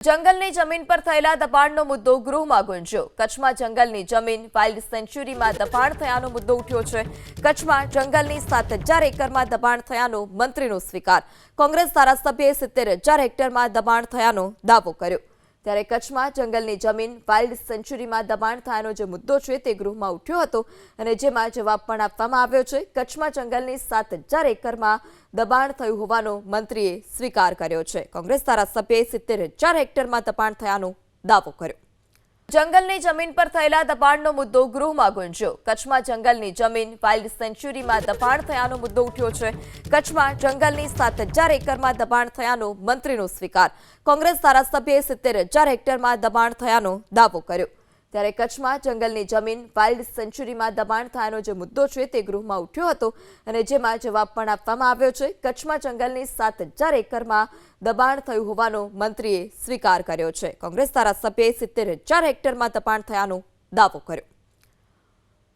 જંગલની જમીન પર થયેલા દબાણનો મુદ્દો ગૃહમાં ગુંજ્યો। કચ્છમાં જંગલની જમીન વાઇલ્ડ સેન્ચ્યુરીમાં દબાણ થયાનો મુદ્દો ઉઠ્યો છે। કચ્છમાં જંગલની 7,000 એકરમાં દબાણ થયાનો મંત્રીનો સ્વીકાર। કોંગ્રેસ ધારાસભ્યએ 70,000 હેક્ટરમાં દબાણ થયાનો દાવો કર્યો। ત્યારે કચ્છમાં જંગલની જમીન વાઇલ્ડ સેન્ચ્યુરીમાં દબાણ થયાનો જે મુદ્દો છે તે ગૃહમાં ઉઠ્યો હતો અને જેમાં જવાબ પણ આપવામાં આવ્યો છે। કચ્છમાં જંગલની 7,000 એકરમાં દબાણ થયું હોવાનો મંત્રીએ સ્વીકાર કર્યો છે। કોંગ્રેસ ધારાસભ્યએ 70,000 હેક્ટરમાં દબાણ થયાનો દાવો કર્યો। જંગલની જમીન પર થયેલા દબાણનો મુદ્દો ગૃહમાં ગુંજ્યો। કચ્છમાં જંગલની જમીન વાઇલ્ડ સેન્ચ્યુરીમાં દબાણ થયાનો મુદ્દો ઉઠ્યો છે। કચ્છમાં જંગલની 7,000 એકરમાં દબાણ થયાનો મંત્રીનો સ્વીકાર। કોંગ્રેસ ધારાસભ્યએ 70,000 હેક્ટરમાં દબાણ થયાનો દાવો કર્યો। ત્યારે કચ્છમાં જંગલની જમીન વાઇલ્ડ સેન્ચ્યુરીમાં દબાણ થયાનો જે મુદ્દો છે તે ગૃહમાં ઉઠ્યો હતો અને જેમાં જવાબ પણ આપવામાં આવ્યો છે। કચ્છમાં જંગલની 7,000 એકરમાં દબાણ થયું હોવાનો મંત્રીએ સ્વીકાર કર્યો છે। કોંગ્રેસ ધારાસભ્યએ 70,000 હેક્ટરમાં દબાણ થયાનો દાવો કર્યો।